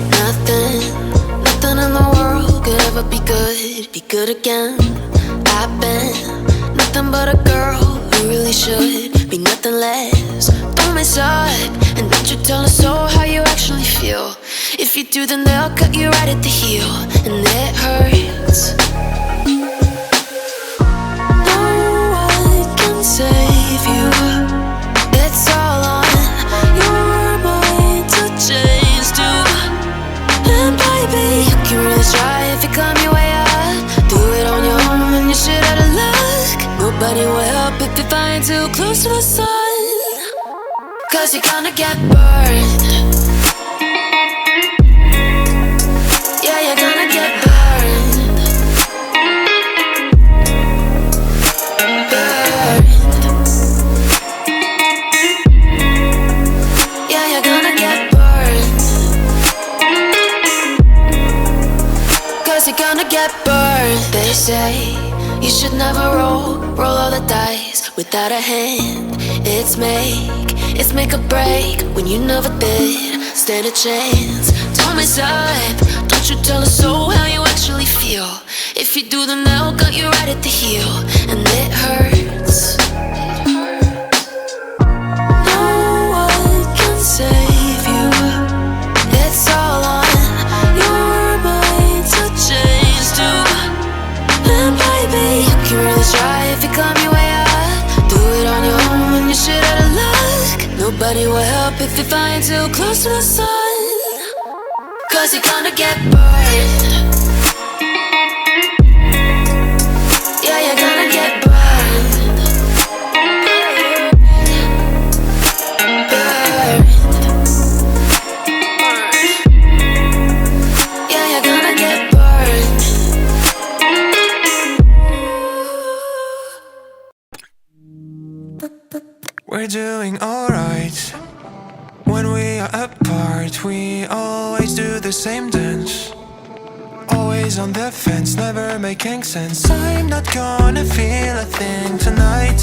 Nothing in the world could ever be good again. I've been nothing but a girl who really should be nothing less. Don't mess up, and don't you tell us so how you actually feel. If you do, then they'll cut you right at the heel, and it hurts. No one can save you. It's all on your mind to change too. And baby, you can really try if you climb your way up. Do it on your own and you shit out of luck. Nobody will help if you're flying too close to the sun, 'cause you're gonna get burned. Yeah, you're gonna get burned. Burned. Yeah, you're gonna get burned. 'Cause you're gonna get burned. They say you should never roll all the dice without a hand. It's make or break when you never did stand a chance. Don't mess up, don't you tell us so how you actually feel. If you do, then they'll cut you right at the heel, and it hurts. No one can save you. It's all on your mind to change too. And baby, you can really try if you climb your way up. Do it on your own when you shit out of luck. Nobody will help if you're flying too close to the sun, 'cause you're gonna get burned. Yeah, you're gonna get burned. Burned. Yeah, you're gonna get burned. We're doing alright. When we are apart, we always do the same dance. Always on the fence, never making sense. I'm not gonna feel a thing tonight.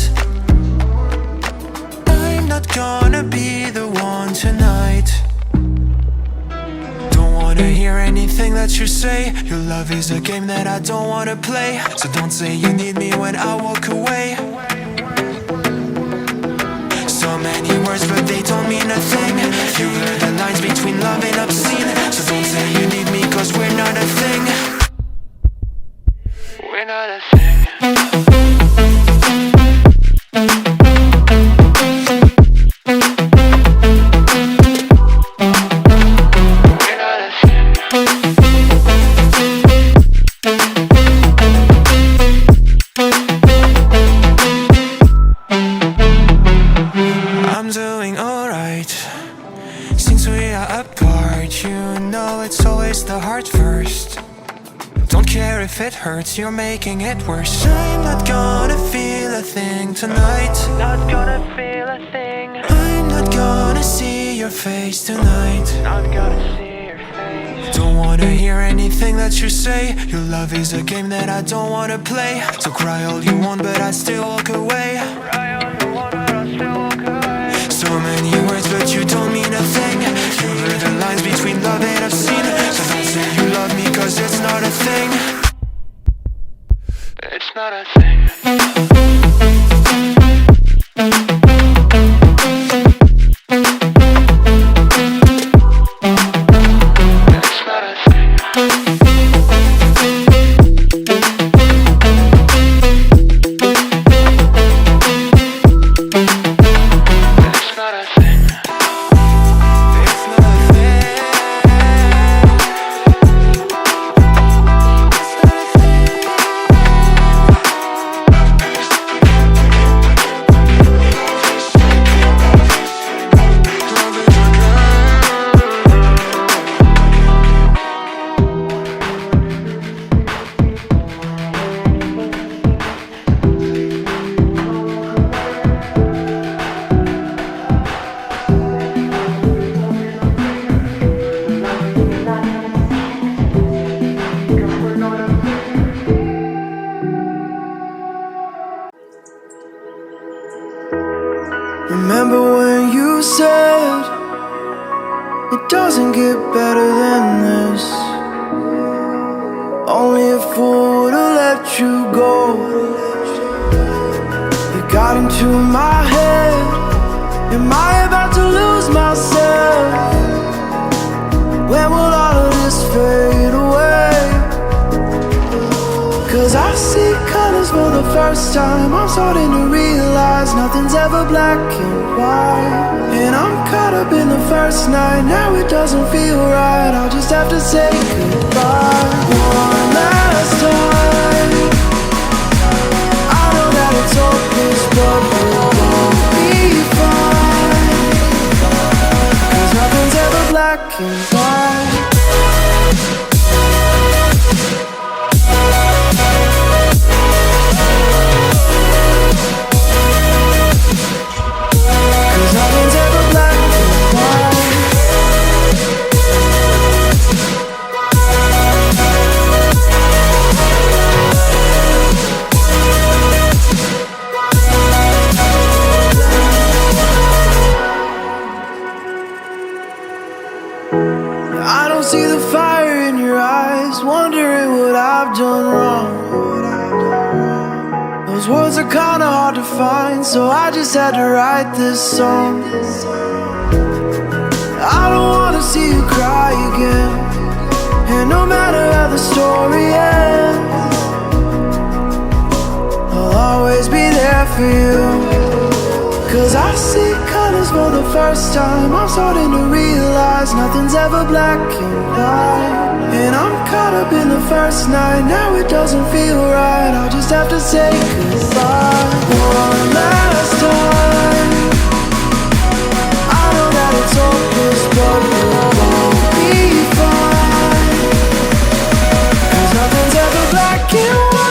I'm not gonna be the one tonight. Don't wanna hear anything that you say. Your love is a game that I don't wanna play. So don't say you need me when I walk away. So many words, but they don't mean a thing. You blur the lines between love and obscene. So don't say you need me, 'cause we're not a thing. We're not a thing. I'm doing alright. Since we are apart, you know it's always the heart first. Don't care if it hurts, you're making it worse. I'm not gonna feel a thing tonight. Not gonna feel a thing. I'm not gonna see your face tonight. Not gonna see your face. Don't wanna hear anything that you say. Your love is a game that I don't wanna play. So cry all you want, but I still walk away. Cry all you want, but I still walk away. So many words, but you don't mean a thing. You blur the lines between love and obscene. So don't say you love me, 'cause it's not a thing. It's not a thing. It's not a thing. It's not a thing. It's not a thing. It doesn't get better than this. Only a fool would've let you go. You got into my head. Am I about to lose myself? When will all of this fade away? 'Cause I see colors for the first time. I'm starting to realize nothing's ever black and white. And I'm caught up in the first night. Now it doesn't feel right. I'll just have to say goodbye one last time. I know that it's hopeless, but we'll both be fine. 'Cause nothing's ever black and white. I don't see the fire in your eyes, wondering what I've done wrong. Those words are kinda hard to find, so I just had to write this song. I don't wanna see you cry again, and no matter how the story ends, I'll always be there for you. 'Cause I see colors for the first time. I'm starting to realize nothing's ever black and white. And I'm caught up in the first night. Now it doesn't feel right. I'll just have to say goodbye one last time. I know that it's hopeless, but we'll both be fine. 'Cause nothing's ever black and white.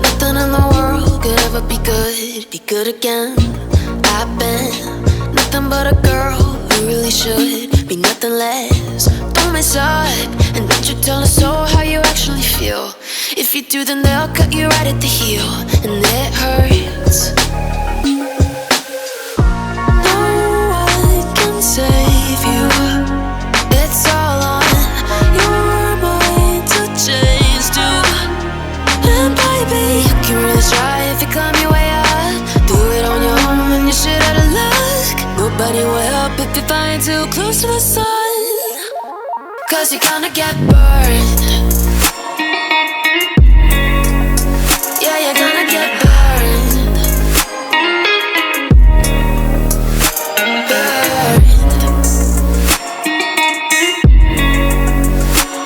Nothing in the world could ever be good again. I've been nothing but a girl who really should be nothing less. Don't mess up, and don't you tell us so how you actually feel. If you do, then they'll cut you right at the heel, and it hurts. No one can save you. It's all on your mind to change too. And baby, you can really try if you climb your way up. Do it on your own and you shit out of luck. Nobody will help if you flying too close to the sun. 'Cause you're gonna get burned. Yeah, you're gonna get burned. Burned.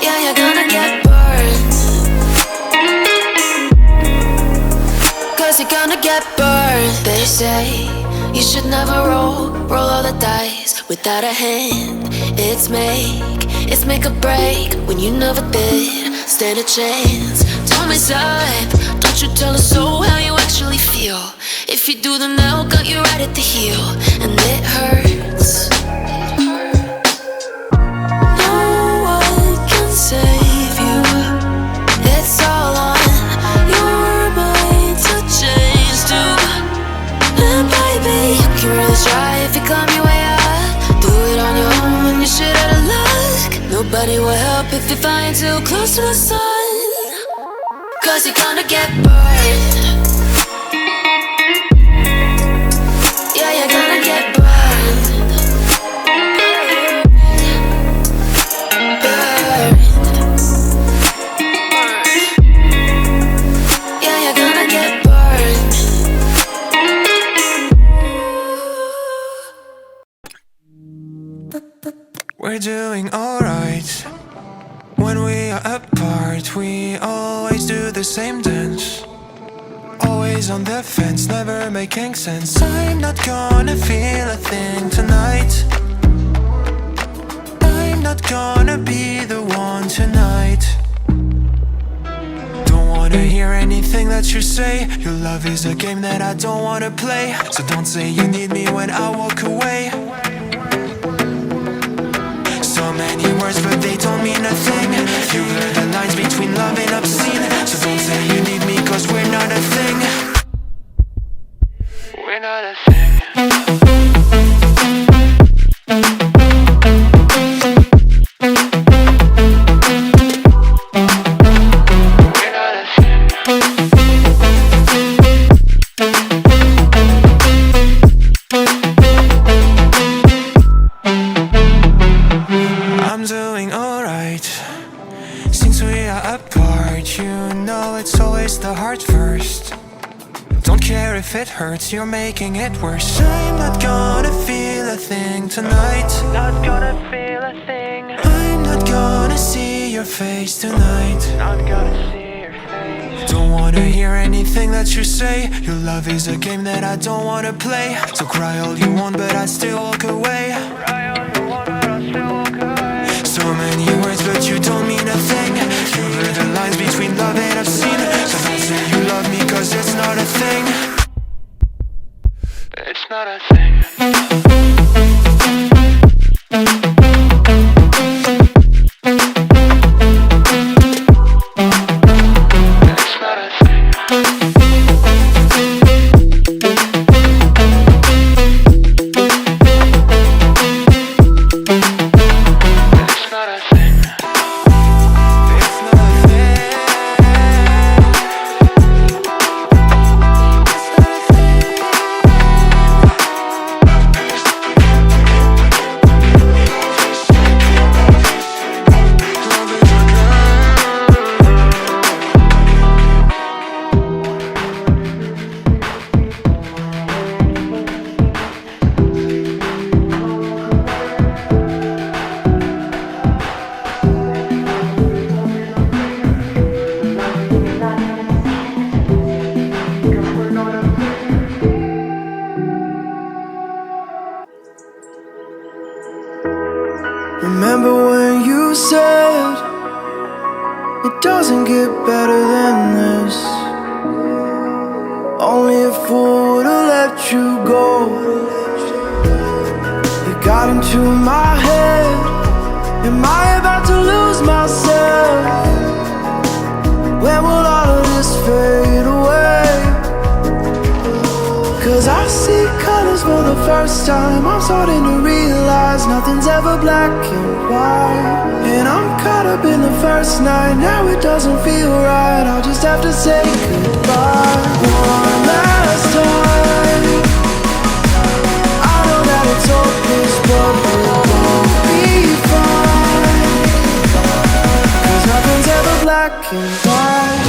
Yeah, you're gonna get burned. 'Cause you're gonna get burned. They say you should never roll all the dice without a hand. It's make or break when you never did stand a chance. Don't mess up, don't you tell us so how you actually feel. If you do, then they'll cut you right at the heel, and it hurts. No one can save you. It's all on your mind to change too. And baby, you can really try if you climb your way up. Do it on your own and you shit out of luck. Nobody will help if you're flying too close to the sun. 'Cause you're gonna get burned. Yeah, you're gonna get burned. Burned. Yeah, you're gonna get burned. We're doing alright. When we are apart, we always do the same dance. Always on the fence, never making sense. I'm not gonna feel a thing tonight. I'm not gonna be the one tonight. Don't wanna hear anything that you say. Your love is a game that I don't wanna play. So don't say you need me when I walk away. So many words but they don't mean a thing. You blur the lines between love and obscene. So don't say you need me cause we're not a thing. We're not a thing. I'm doing alright. Since we are apart, you know it's always the heart first. Don't care if it hurts, you're making it worse. I'm not gonna feel a thing tonight. Not gonna feel a thing. I'm not gonna see your face tonight. Not gonna see your face. Don't wanna hear anything that you say. Your love is a game that I don't wanna play. So cry all you want but I still walk away. Cry all you want but I still walk away. So many words but you don't mean a thing. You blur the lines between love and obscene. So don't say you love me cause it's not a thing. It's not a thing. Remember when you said it doesn't get better than this? Only a fool would've let you go. It got into my head. Am I about to lose myself? When will all of this fade away? Cause I see colors for the first time. I'm starting to realize nothing's ever black and white. And I'm caught up in the first night. Now it doesn't feel right. I'll just have to say goodbye one last time. I know that it's hopeless, but we'll both be fine. Cause nothing's ever black and white.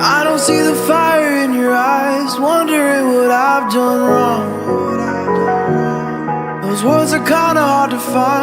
I don't see the fire in your eyes, wondering what I've done wrong. Those words are kinda hard to find.